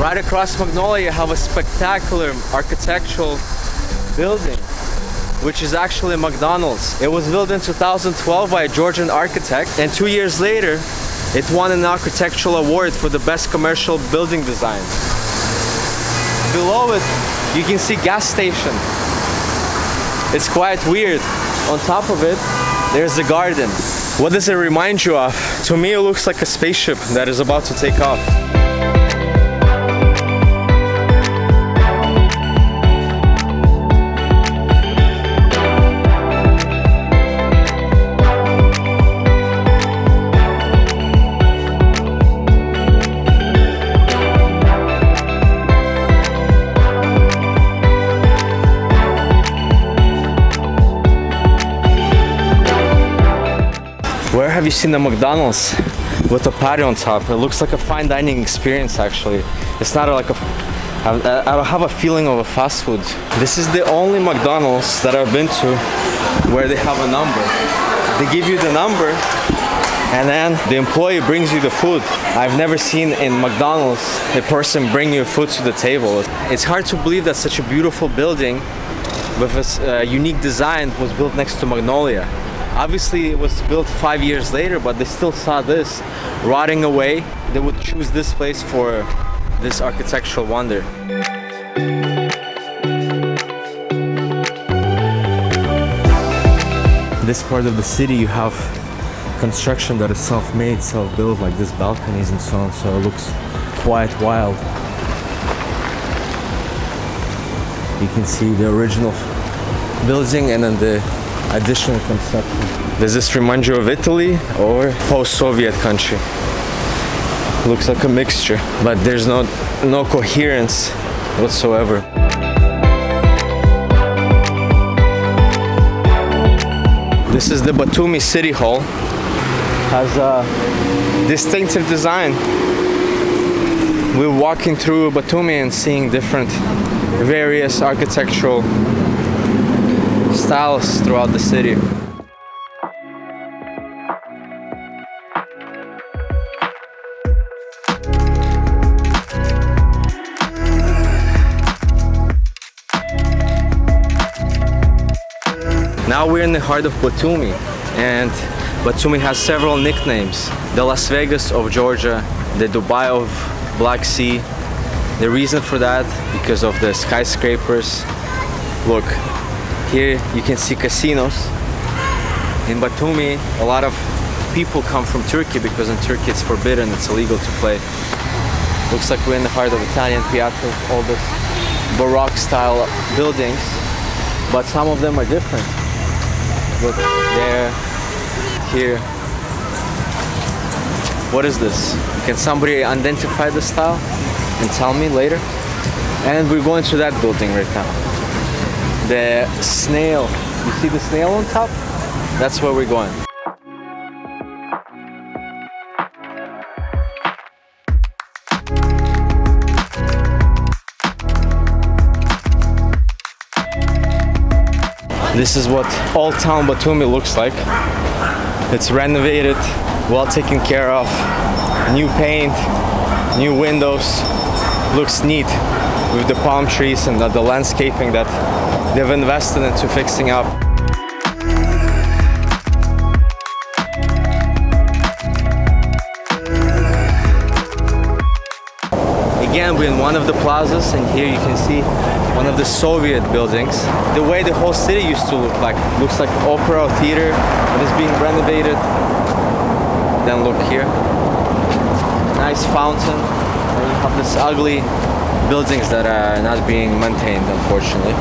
Right across Magnolia, you have a spectacular architectural building, which is actually a McDonald's. It was built in 2012 by a Georgian architect, and 2 years later, it won an architectural award for the best commercial building design. Below it, you can see gas station. It's quite weird. On top of it, there's a garden. What does it remind you of? To me, it looks like a spaceship that is about to take off. Where have you seen a McDonald's with a patio on top? It looks like a fine dining experience actually. It's not like I don't have a feeling of a fast food. This is the only McDonald's that I've been to where they have a number. They give you the number and then the employee brings you the food. I've never seen in McDonald's a person bring you food to the table. It's hard to believe that such a beautiful building with a unique design was built next to Magnolia. Obviously it was built 5 years later, but they still saw this rotting away. They would choose this place for this architectural wonder. This part of the city you have construction that is self-made, self-built, like these balconies and so on, so it looks quite wild. You can see the original building and then the additional construction. Does this remind you of Italy or post-Soviet country? Looks like a mixture, but there's no coherence whatsoever. This is the Batumi City Hall. Has a distinctive design. We're walking through Batumi and seeing different various architectural styles throughout the city. Now we're in the heart of Batumi, and Batumi has several nicknames. The Las Vegas of Georgia, the Dubai of Black Sea. The reason for that, because of the skyscrapers. Look, here you can see casinos. In Batumi, a lot of people come from Turkey because in Turkey it's forbidden, it's illegal to play. Looks like we're in the heart of Italian Piazza, all this Baroque style buildings, but some of them are different. Look, there, here. What is this? Can somebody identify the style and tell me later? And we're going to that building right now. The snail. You see the snail on top? That's where we're going. This is what Old Town Batumi looks like. It's renovated, well taken care of, new paint, new windows. Looks neat with the palm trees and the landscaping that they've invested into fixing up. Again, we're in one of the plazas, and here you can see one of the Soviet buildings. The way the whole city used to look like. Looks like opera or theater, and it's being renovated. Then look here. Nice fountain. And you have this ugly buildings that are not being maintained, unfortunately.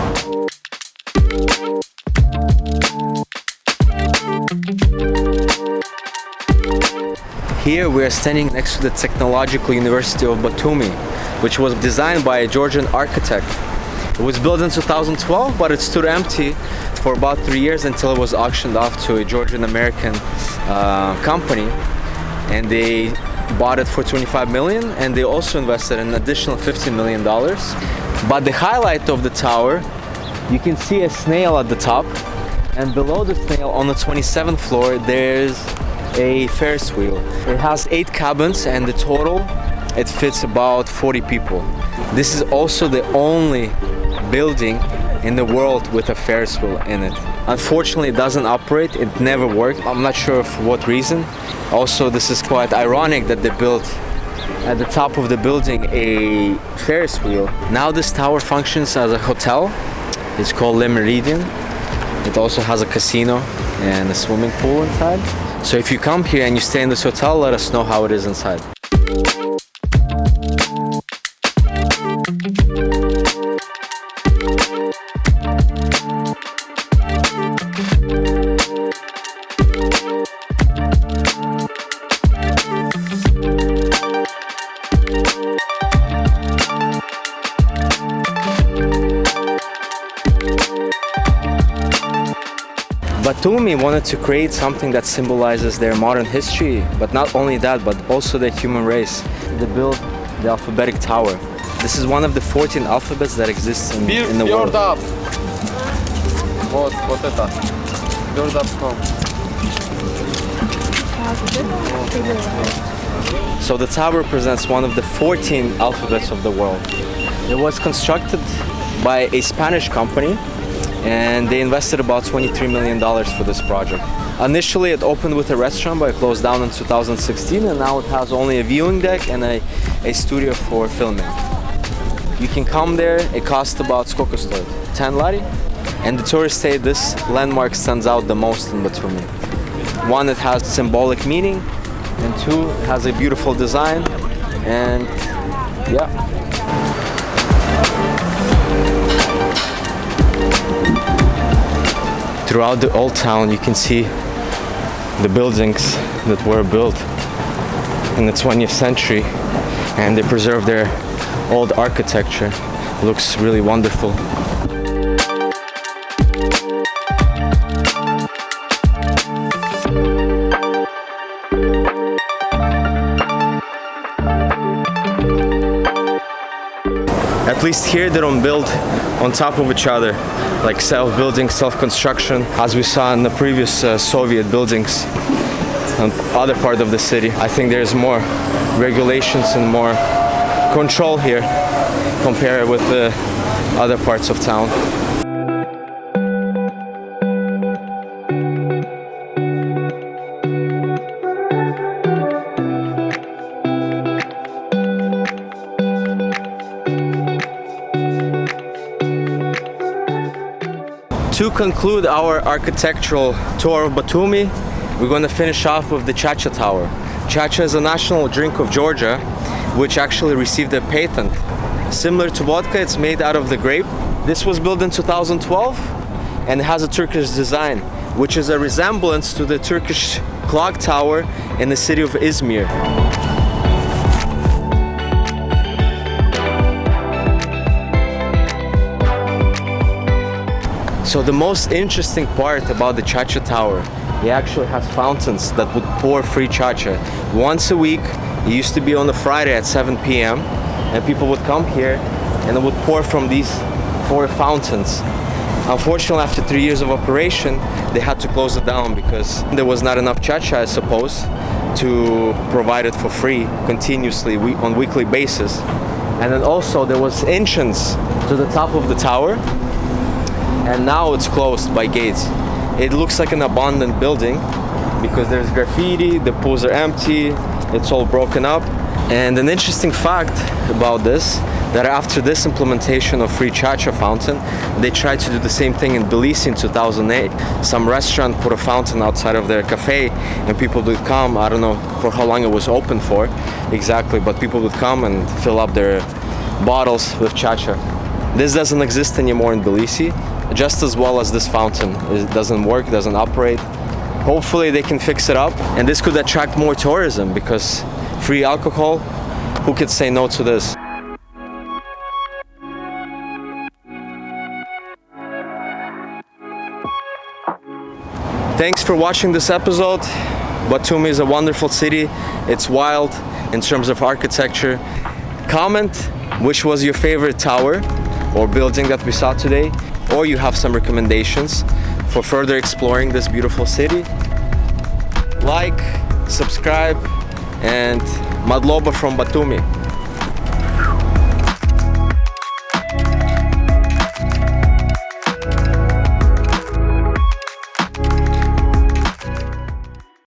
Here we are standing next to the Technological University of Batumi, which was designed by a Georgian architect. It was built in 2012, but it stood empty for about 3 years until it was auctioned off to a Georgian-American company, and they bought it for 25 million, and they also invested an additional $15 million. But the highlight of the tower, you can see a snail at the top, and below the snail on the 27th floor there's a Ferris wheel. It has 8 cabins, and the total it fits about 40 people. This is also the only building in the world with a Ferris wheel in it. Unfortunately, it doesn't operate. It never worked. I'm not sure for what reason. Also, this is quite ironic that they built at the top of the building a Ferris wheel. Now this tower functions as a hotel. It's called Le Méridien. It also has a casino and a swimming pool inside. So if you come here and you stay in this hotel, let us know how it is inside. Batumi wanted to create something that symbolizes their modern history, but not only that, but also the human race. They built the Alphabetic Tower. This is one of the 14 alphabets that exists in the world. So the tower represents one of the 14 alphabets of the world. It was constructed by a Spanish company, and they invested about $23 million for this project. Initially it opened with a restaurant, but it closed down in 2016, and now it has only a viewing deck and a studio for filming. You can come there. It costs about 10 lari, and the tourists say this landmark stands out the most in Batumi. One, it has symbolic meaning, and two, it has a beautiful design, and yeah. Throughout the old town, you can see the buildings that were built in the 20th century, and they preserve their old architecture. It looks really wonderful. At least here they don't build on top of each other, like self-building, self-construction, as we saw in the previous Soviet buildings and other part of the city. I think there's more regulations and more control here compared with the other parts of town. To conclude our architectural tour of Batumi, we're going to finish off with the Cha-Cha Tower. Cha-Cha is a national drink of Georgia, which actually received a patent. Similar to vodka, it's made out of the grape. This was built in 2012 and it has a Turkish design, which is a resemblance to the Turkish clock tower in the city of Izmir. So the most interesting part about the Cha-Cha Tower, it actually has fountains that would pour free Cha-Cha. Once a week, it used to be on a Friday at 7 p.m. and people would come here and it would pour from these 4 fountains. Unfortunately, after 3 years of operation, they had to close it down because there was not enough Cha-Cha, I suppose, to provide it for free continuously on weekly basis. And then also there was entrance to the top of the tower, and now it's closed by gates. It looks like an abandoned building because there's graffiti, the pools are empty, it's all broken up. And an interesting fact about this, that after this implementation of free Cha-Cha fountain, they tried to do the same thing in Tbilisi in 2008. Some restaurant put a fountain outside of their cafe and people would come. I don't know for how long it was open for exactly, but people would come and fill up their bottles with Cha-Cha. This doesn't exist anymore in Tbilisi, just as well as this fountain. It doesn't work, it doesn't operate. Hopefully they can fix it up, and this could attract more tourism because free alcohol, who could say no to this? Thanks for watching this episode. Batumi is a wonderful city. It's wild in terms of architecture. Comment which was your favorite tower or building that we saw today, or you have some recommendations for further exploring this beautiful city. Like, subscribe, and Madloba from Batumi.